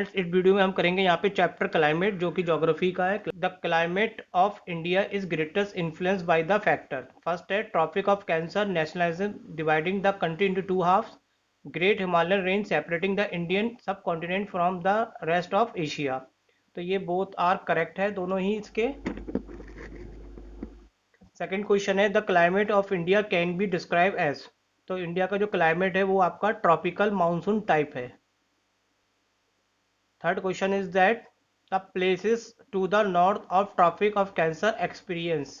इस वीडियो में हम करेंगे यहाँ पे चैप्टर क्लाइमेट, जो कि ज्योग्राफी का है। The climate of India is greatest influence by the factor. First है Tropic of Cancer, nationalism dividing the country into two halves, great Himalayan range separating the Indian subcontinent from the rest of Asia. तो ये both are correct है, दोनों ही इसके। Second question है the climate of India can be describe as. तो India का जो क्लाइमेट है वो आपका ट्रॉपिकल मानसून टाइप है। Third question is that the places to the north of Tropic of Cancer experience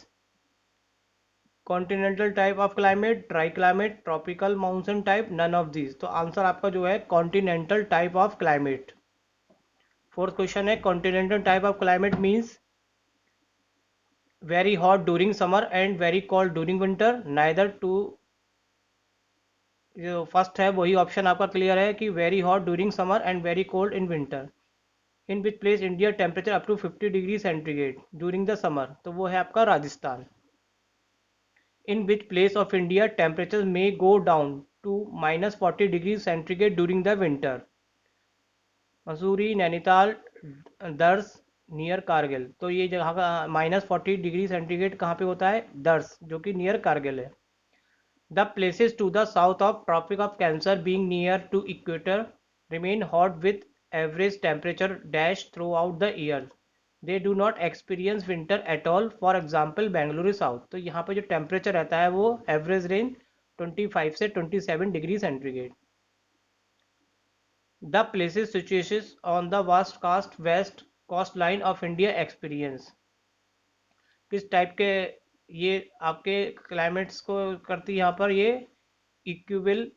continental type of climate, dry climate, tropical monsoon type, none of these। तो answer आपका जो है continental type of climate। Fourth question है continental type of climate means very hot during summer and very cold during winter, neither to। जो first है वही option आपका clear है कि very hot during summer and very cold in winter. In which place India temperature up to 50 degree centigrade during the summer, तो वो है आपका Rajasthan. In which place of India temperature may go down to -40 degree centigrade during the winter, Mussoorie, Nainital, Dras, near Kargil. तो ये जगह का -40 degree centigrade कहाँ पे होता है? दर्स, जो कि नियर कारगिल है। The places to the south of Tropic of Cancer being near to equator remain hot with average temperature dash throughout the year, they do not experience winter at all, for example Bengaluru south. तो यहाँ पे जो temperature रहता है वो average range 25 से 27 degree centigrade. The places situation on the west coast line of India experience, किस type के ये आपके क्लाइमेट्स को करती है यहाँ पर? ये इक्विबल,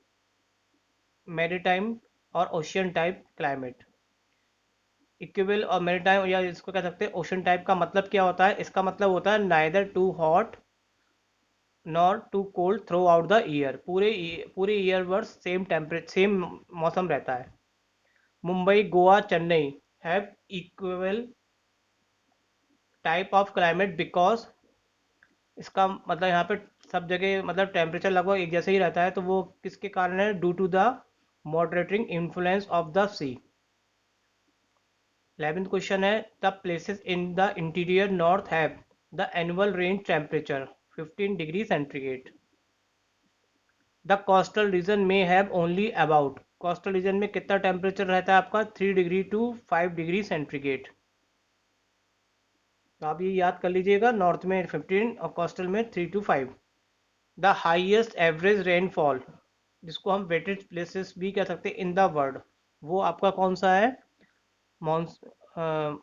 मेरीटाइम और ओशियन टाइप क्लाइमेट। इक्विबल और मेरीटाइम, या इसको कह सकते हैं ओशन टाइप का मतलब क्या होता है? इसका मतलब होता है neither too hot nor too cold throughout the year, पूरे ईयर वर्ष सेम टेम्परेचर सेम मौसम रहता है। Mumbai, Goa, Chennai have equal type of climate because, इसका मतलब यहाँ पे सब जगह मतलब टेम्परेचर लगभग एक जैसे ही रहता है, तो वो किसके कारण है? Due to the moderating influence of the sea. 11th question है the places in the interior north have the annual range temperature 15 degree centigrade. The coastal region में have only about, coastal region में कितना temperature रहता है आपका? 3 degree to 5 degree centigrade. तो आप ये याद कर लीजिएगा, नॉर्थ में 15 और कोस्टल में 3 to 5। The highest average rainfall, जिसको हम वेटेड प्लेसेस भी कह सकते हैं इन द वर्ल्ड, वो आपका कौन सा है?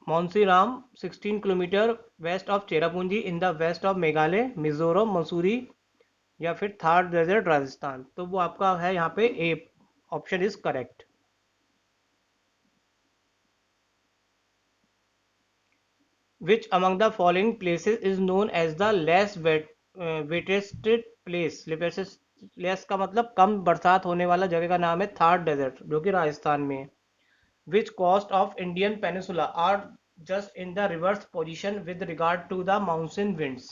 Mawsynram 16 kilometre west of Cherrapunji in the west of Meghalaya, Mizoram, Mussoorie, या फिर थार डेजर्ट, राजस्थान। तो वो आपका है यहाँ पे A, option is correct. Which among the following places is known as the less wettest place? Less का मतलब कम बरसात होने वाला जगह का नाम है थार डेजर्ट, जो कि राजस्थान में है। Which coast of Indian peninsula are just in the reverse position with regard to the monsoon winds?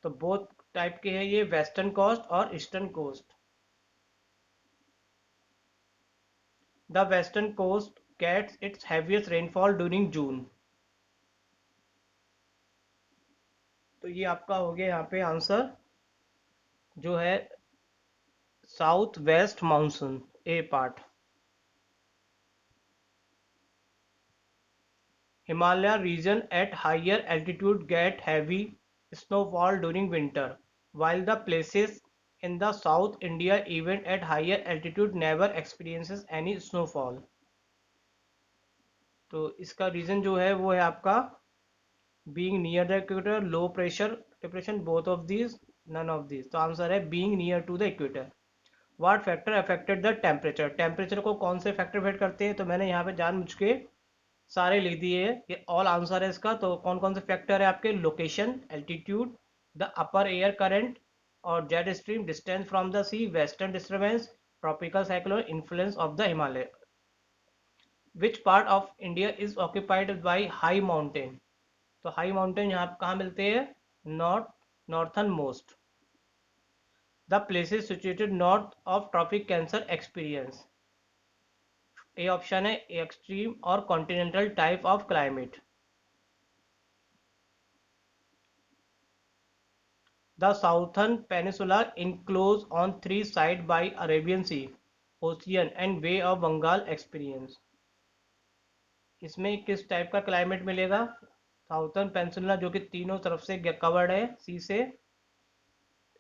तो बोथ टाइप के हैं ये, वेस्टर्न कोस्ट और eastern coast. The western coast gets its heaviest rainfall during June. तो ये आपका हो गया यहाँ पे आंसर, जो है south west monsoon, A part. Himalaya region at higher altitude get heavy snowfall during winter, while the places in the South India even at higher altitude never experiences any snowfall। तो इसका reason जो है वो है आपका being near the equator, low pressure depression, both of these, none of these। तो answer है being near to the equator। What factor affected the temperature? Temperature को कौन से फैक्टर अफेक्ट करते हैं? तो मैंने यहाँ पे जानबूझ के सारे लिख दिए हैं, ये ऑल आंसर है इसका। तो कौन कौन से फैक्टर है आपके? Location, altitude, the upper air current और jet stream, distance from the sea, western disturbance, tropical cyclone, influence of the Himalaya. Which part of India is occupied by high mountain? तो हाई माउंटेन यहाँ कहाँ मिलते हैं? Northern most. The places situated north of Tropic Cancer experience, A option है extreme और continental type of climate. The southern peninsula enclose on 3 side by Arabian C, ocean and Bay of Bengal experience. इसमें किस type का climate मिलेगा? Southern peninsula जो कि तीनों तरफ से कवर्ड है सी से,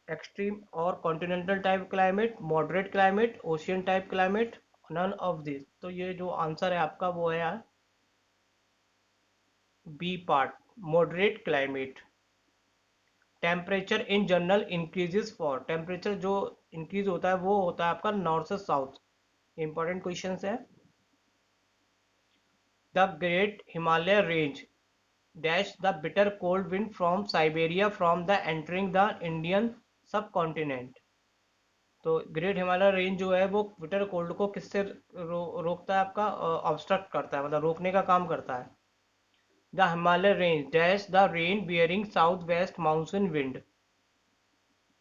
एक्सट्रीम और continental type climate, moderate climate, ocean type climate, none of this. तो ये जो आंसर है आपका वो है यार B part, moderate climate. Temperature in general increases for, temperature जो इंक्रीज होता है वो होता है आपका नॉर्थ से साउथ। इंपॉर्टेंट क्वेश्चन है। The great Himalaya range dash the bitter cold wind from Siberia from the entering the Indian subcontinent. तो ग्रेट हिमालय रेंज जो है वो बिटर कोल्ड को किससे रोकता है आपका, ऑब्स्ट्रक्ट करता है, मतलब रोकने का काम करता है। The Himalaya range dash the rain bearing south west monsoon wind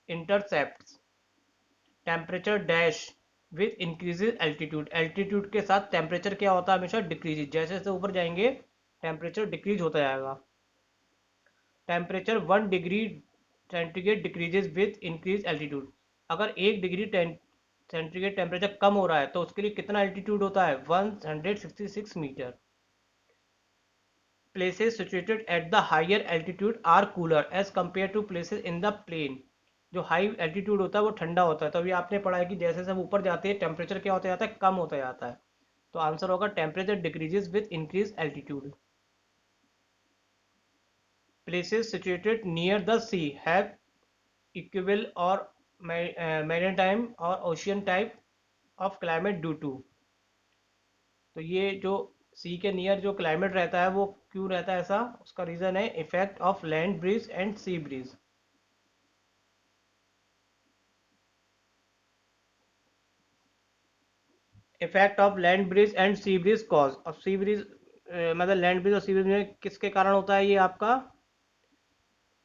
intercept temperature dash with increases altitude, altitude के साथ टेम्परेचर क्या होता है हमेशा डिक्रीज, जैसे जैसे ऊपर जाएंगे टेम्परेचर डिक्रीज होता जाएगा। Temperature 1 degree centigrade decreases with increase altitude, अगर 1 डिग्री सेंटीग्रेड टेम्परेचर कम हो रहा है तो उसके लिए कितना एल्टीट्यूड होता है 166 metre. Places situated at the higher altitude are cooler as compared to places in the plain, जो हाई एल्टीट्यूड होता है वो ठंडा होता है। तो अभी आपने पढ़ा है कि जैसे जैसे ऊपर जाते हैं टेम्परेचर क्या होता जाता है, कम होता जाता है। तो आंसर होगा temperature decreases with increase altitude. Places situated near the sea have equable और मैरीटाइम और ocean type of climate due to. तो ये जो सी के नियर जो क्लाइमेट रहता है वो क्यों रहता है ऐसा, उसका रीजन है effect of land breeze and sea breeze. Effect of land breeze and sea breeze cause, अब सी ब्रिज मतलब लैंड ब्रिज और सी ब्रिज में किसके कारण होता है ये आपका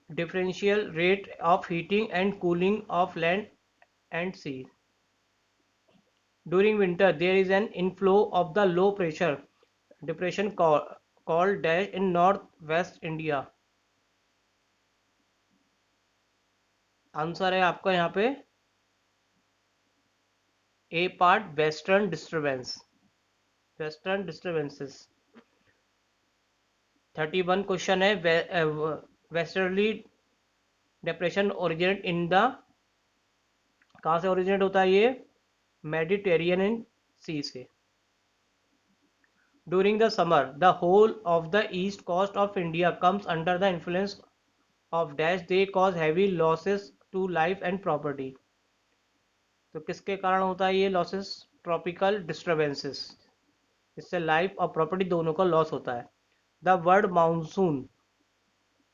differential rate of heating and cooling of land and sea. During winter there is an inflow of the low pressure depression called dash in north west India. Answer है आपका यहाँ पे A part western disturbance, western disturbances. 31 question है westerly depression originate in the, कहाँ से originate होता है ये, मेडिटेरियन सी से। During the summer the whole of the east coast of India comes under the influence of dash, they cause heavy losses to life and property. तो किसके कारण होता है ये लॉसेस, ट्रॉपिकल डिस्टर्बेंसेस, इससे लाइफ और property दोनों का लॉस होता है। The word monsoon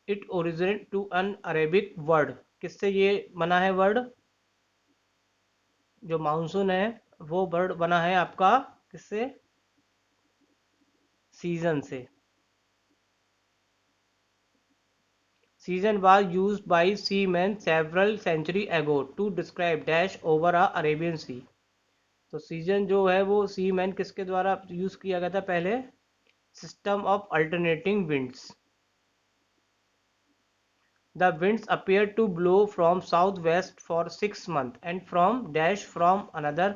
it originate to an Arabic word, किससे ये बना है वर्ड, जो मानसून है वो वर्ड बना है आपका किससे, सीजन से। Season was used by seamen several centuries ago to describe dash over a Arabian Sea। तो सीजन जो है वो सीमैन किसके द्वारा यूज किया गया था पहले, system of alternating winds. The winds appear to blow from south west for 6 months and from dash from another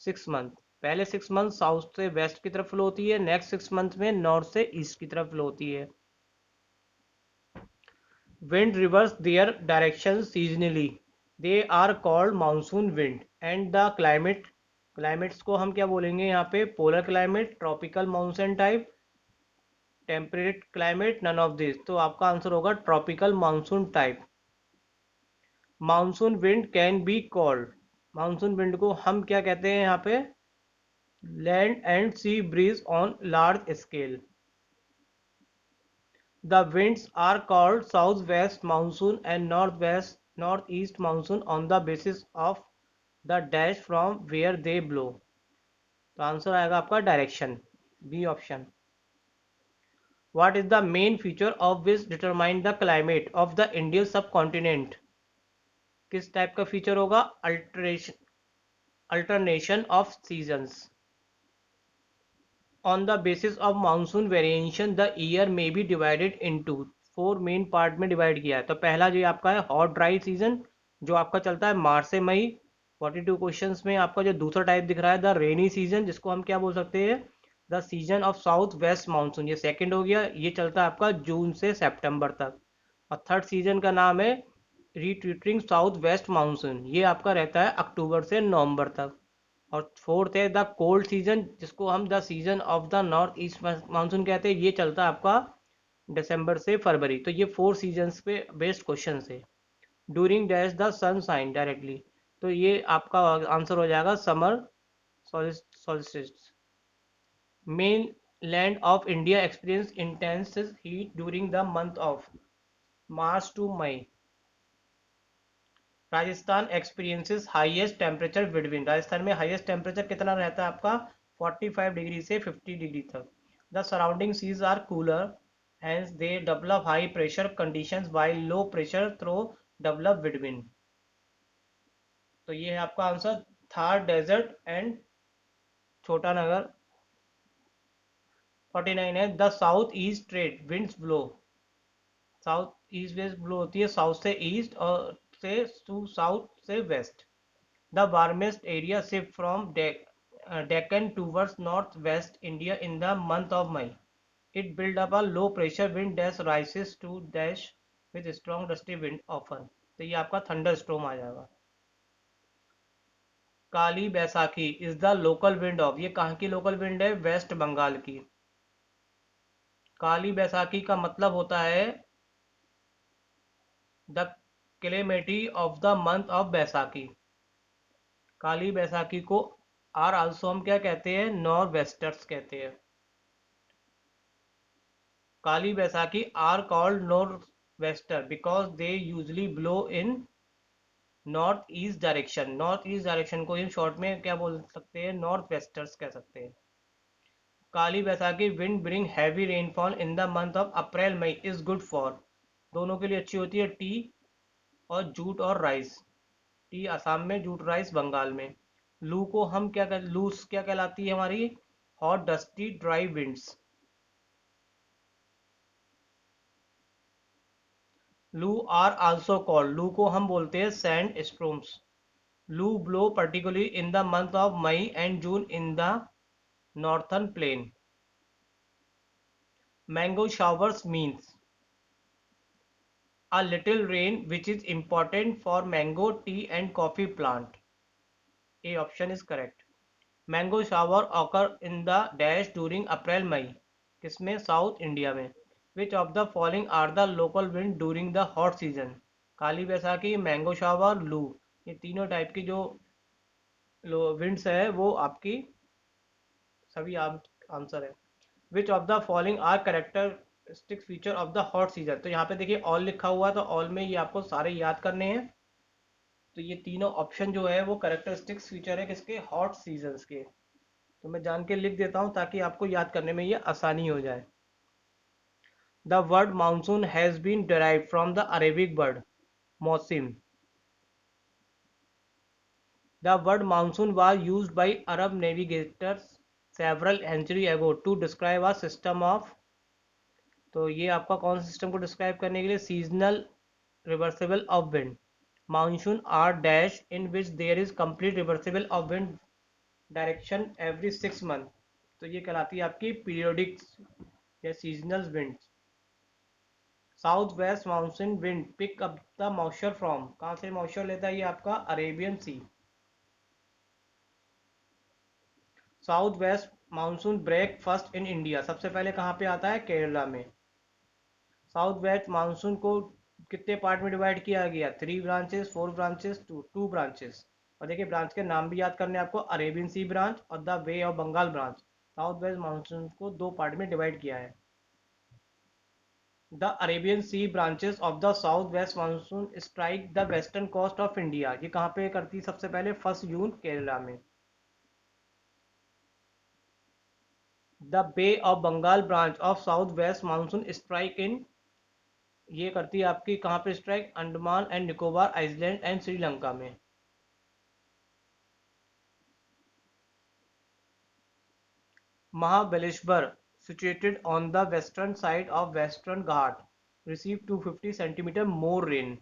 6 months। पहले 6 मंथ साउथ से वेस्ट की तरफ फ्लो होती है, नेक्स्ट 6 मंथ में नॉर्थ से ईस्ट की तरफ फ्लो होती है। Wind reverse their direction seasonally, they are called monsoon wind। and the climates को हम क्या बोलेंगे यहाँ पे, polar climate, tropical monsoon type, temperate climate, none of this. तो आपका आंसर होगा tropical monsoon type. Monsoon wind can be called, monsoon wind को हम क्या कहते हैं यहाँ पे, land and sea breeze on large scale. The winds are called southwest monsoon and northeast monsoon on the basis of the dash from where they blow। तो answer आएगा आपका direction, B option. What is the main feature of which determine the climate of the Indian subcontinent? किस type का feature होगा, alternation of seasons. On the basis of monsoon variation the year may be divided into 4 main part में divide किया है। तो पहला जो आपका है हॉट ड्राई सीजन, जो आपका चलता है मार्च से मई। 42 क्वेश्चंस में आपका जो दूसरा टाइप दिख रहा है द रेनी सीजन, जिसको हम क्या बोल सकते हैं, the season of south west monsoon, ये सेकंड हो गया। ये चलता है आपका जून से सितंबर तक। और थर्ड सीजन का नाम है रिट्रीटिंग साउथ वेस्ट मानसून, ये आपका रहता है अक्टूबर से नवंबर तक। और फोर्थ है द कोल्ड सीजन, जिसको हम the season of the north east monsoon कहते हैं, ये चलता है आपका दिसंबर से फरवरी। तो ये 4 सीजन्स पे बेस्ड क्वेश्चन है। During dash the sun shine directly, तो ये आपका आंसर हो जाएगा summer solstice. Mainland of India experience intense heat during the month of March to May. Rajasthan experiences highest temperature between, Rajasthan में हाईएस्ट टेम्परेचर कितना रहता है आपका 45 डिग्री से 50 डिग्री तक। The surrounding seas are cooler hence they develop high pressure conditions while low pressure trough develop between. तो ये है आपका आंसर थार डेजर्ट एंड छोटा नगर। 49 है the south east trade winds blow, south east west blow होती है south से east और से टू साउथ से waste. The warmest area shift from Deccan towards northwest India in the month of May. It built up a low pressure wind dash rises to dash with strong dusty wind often. तो ये आपका thunder storm आ जाएगा। Kali Baisakhi is the local wind of, ये कहाँ की local wind है, West Bengal की। काली बैसाखी का मतलब होता है the calamity of the month of Baisakhi. Kali Baisakhi को आर आल्सो हम क्या कहते हैं, नॉर्थ वेस्टर्स कहते हैं। Kali Baisakhi are called north wester because they usually blow in north east direction. North east direction को इन शॉर्ट में क्या बोल सकते हैं, नॉर्थ वेस्टर्स कह सकते हैं। Kali Baisakhi wind bring heavy rainfall in the month of April May is good for, दोनों के लिए अच्छी होती है, टी और जूट और राइस। टी असम में, जूट राइस बंगाल में। लू को हम लूस क्या कहलाती है हमारी, हॉट डस्टी ड्राई विंड्स। लू आर आल्सो कॉल्ड, लू को हम बोलते हैं सैंड स्टॉर्म्स। लू blow particularly in the month of May and June in the northern plain. Mango showers means a little rain which is important for mango, tea and coffee plant. A option is correct. Mango shower occur in the dash during April May. किसमें, south India में। Which of the following are the local wind during the hot season? Kali Baisakhi, mango shower, लू, ये तीनों type की जो winds है वो आपकी सभी आंसर है। Which of the following are characteristic feature of the hot season, तो यहाँ पे देखिए ऑल लिखा हुआ है, तो ऑल में ये आपको सारे याद करने हैं। तो ये तीनों ऑप्शन जो है वो कैरेक्टरिस्टिक्स फीचर है किसके, हॉट सीजन्स के। तो मैं जान के लिख देता हूँ ताकि आपको याद करने में ये आसानी हो जाए। The word monsoon has been derived from the Arabic word मौसिम। The word monsoon was used by Arab navigators several centuries ago to describe a system of, तो ये आपका कौन सा सिस्टम को डिस्क्राइब करने के लिए, seasonal reversible of wind. Monsoon are dash in which there is complete reversible of wind direction every 6 month, तो ये कहलाती है आपकी पीरियोडिक या seasonal wind. South west monsoon wind pick up the moisture from, कहाँ से मॉइस्चर लेता है ये आपका, Arabian sea. South west monsoon break first in India, सबसे पहले कहाँ पे आता है, केरला में। साउथ वेस्ट मानसून को कितने पार्ट में डिवाइड किया गया, 3 ब्रांचेस, 4 ब्रांचेस, 2 ब्रांचेस। और देखिए ब्रांच के नाम भी याद करने आपको, अरेबियन सी ब्रांच और the bay of Bengal branch. South west monsoon को 2 पार्ट में डिवाइड किया है। The Arabian sea branches of the south west monsoon strike the western coast of India, ये कहाँ पे करती है सबसे पहले, फर्स्ट जून केरला में। The bay of Bengal branch of south west monsoon strike in, ये करती है आपकी कहाँ पे strike, Andaman and Nicobar island and Sri Lanka में। Mahabaleshwar, situated on the western side of Western Ghat, received 250 centimeter more rain,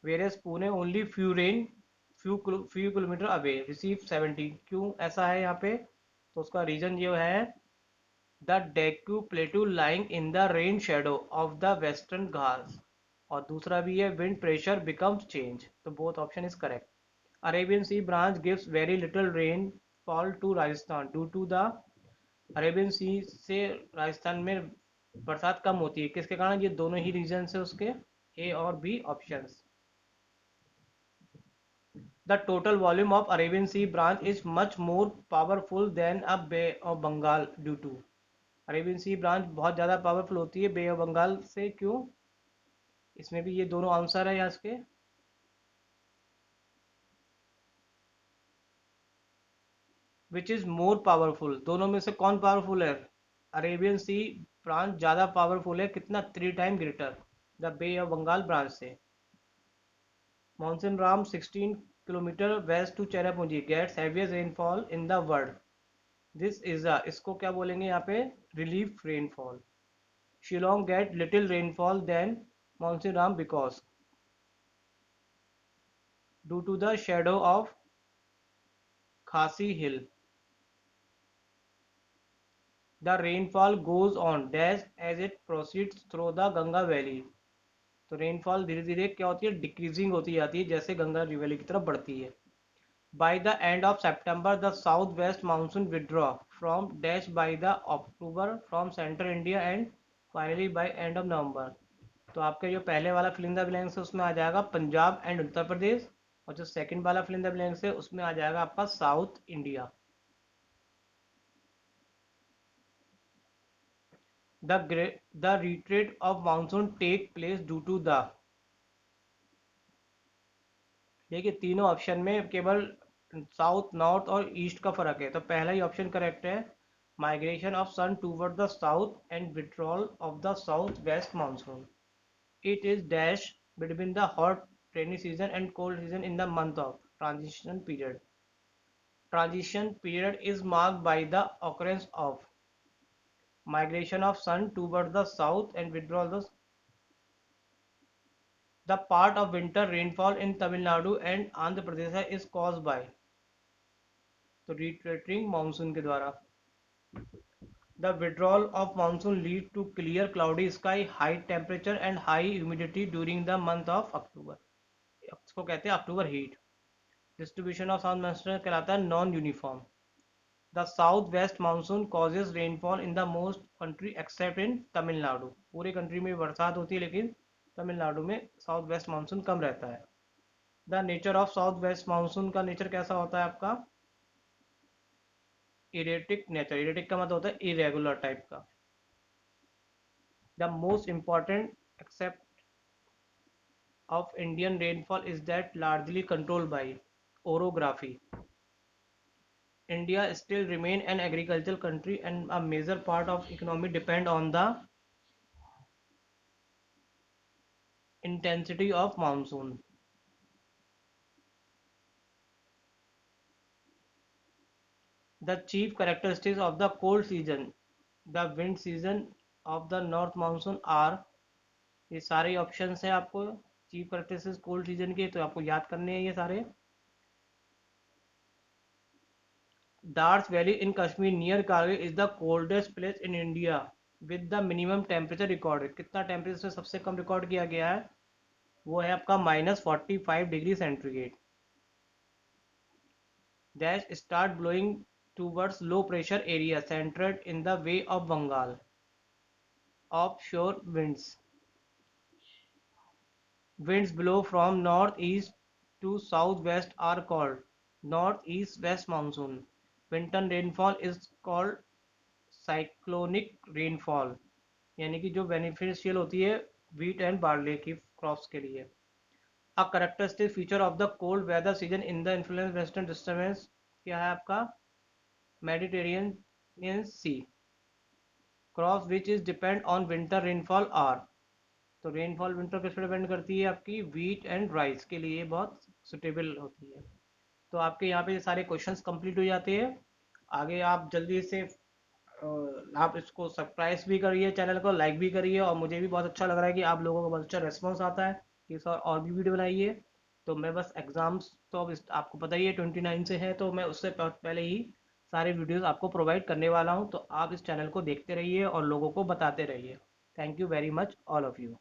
whereas Pune only few kilometer away received 70. क्यों ऐसा है यहाँ पे? तो उसका रीजन ये है, the Deccan plateau lying in the rain shadow of the western Ghats, और दूसरा भी है विंड प्रेशर बिकम्स चेंज, तो both option is correct. Arabian sea branch gives very little rainfall to Rajasthan due to the, Arabian sea से राजस्थान में बरसात कम होती है किसके कारण? ये दोनों ही रीजन है उसके, ए और B options. The total volume of Arabian sea branch is much more powerful than a Bay of Bengal due to, Arabian sea branch बहुत ज़्यादा पावरफुल होती है बे ऑफ बंगाल से, क्यों? इसमें भी ये दोनों आंसर है यहाँ इसके. विच इज़ मोर पावरफुल, दोनों में से कौन पावरफुल है? अरेबियन सी ब्रांच ज़्यादा पावरफुल है, कितना? 3 time greater the bay of Bengal branch से. Mawsynram 16 kilometre west to Cherrapunji gets heaviest rainfall in the world, this is a, इसको क्या बोलेंगे यहाँ पे? Relief rainfall. Shillong get little rainfall than Mawsynram because due to the shadow of Khasi hill. The rainfall goes on dash as it proceeds through the Ganga Valley. तो rainfall धीरे धीरे क्या होती है? डिक्रीजिंग होती जाती है जैसे गंगा वैली की तरफ बढ़ती है. By the end of September the south west monsoon withdraw from dash by the October from central India and finally by end of November. तो आपका जो पहले वाला फिल इन द ब्लैंक्स है उसमें आ जाएगा पंजाब एंड उत्तर प्रदेश, और जो सेकंड वाला फिल इन द ब्लैंक्स है उसमें आ जाएगा आपका south India. The retreat of monsoon take place due to the, देखिए तीनों ऑप्शन में केवल साउथ नॉर्थ और ईस्ट का फर्क है, तो पहला ही ऑप्शन करेक्ट है. Migration of sun toward the south and withdrawal of the south west monsoon, it is dash between the hot rainy season and cold season in the month of transition period. Transition period is marked by the occurrence of migration of sun toward the south and withdrawal the part of winter rainfall in Tamil Nadu and Andhra Pradesh is caused by, तो retreating monsoon के द्वारा. The withdrawal of monsoon lead to clear cloudy sky, high temperature and high humidity during the month of October. इसको कहते हैं October heat. Distribution of south monsoon कहलाता है non uniform. The south west monsoon causes rainfall in the most country except in Tamil Nadu, पूरे country में बरसात होती है लेकिन तमिलनाडु में साउथ वेस्ट मानसून कम रहता है. The nature of south west monsoon का नेचर कैसा होता है आपका? Erratic nature. इरेटिक का मतलब होता है इरेगुलर टाइप का. The most important aspect of Indian rainfall is that largely controlled by orography. India still remain an agricultural country and a major part of economy depend on the intensity of monsoon. The chief characteristics of the cold season, the wind season of the north monsoon are, ये सारे options हैं आपको chief characteristics cold season के, तो आपको याद करने हैं ये सारे. Dars Valley in Kashmir near Kargil is the coldest place in India with the minimum temperature recorded. कितना टेम्परेचर सबसे कम रिकॉर्ड किया गया है? वो है आपका -45 degree centigrade. Dash start blowing towards low pressure area centered in the Bay of Bengal. Offshore winds. Winds blow from northeast to southwest are called northeast-west monsoon. Winter rainfall is called cyclonic rainfall, यानी कि जो beneficial होती है wheat and barley की crops के लिए. A characteristic feature of the cold weather season in the influence western disturbance क्या है आपका? Mediterranean sea. Crops which is depend on winter rainfall are, तो रेनफॉल विंटर किस पर डिपेंड करती है आपकी? वीट एंड राइस के लिए बहुत सुटेबल होती है. तो आपके यहाँ पे सारे क्वेश्चंस कंप्लीट हो जाते हैं. आगे आप जल्दी से आप इसको सब्सक्राइब भी करिए, चैनल को लाइक भी करिए, और मुझे भी बहुत अच्छा लग रहा है कि आप लोगों का बहुत अच्छा रिस्पॉन्स आता है कि सर और भी वीडियो बनाइए। तो मैं बस एग्ज़ाम्स तो अब आपको पता ही है 29 से है, तो मैं उससे पहले ही सारे वीडियोस आपको प्रोवाइड करने वाला हूँ। तो आप इस चैनल को देखते रहिए और लोगों को बताते रहिए। Thank you very much all of you.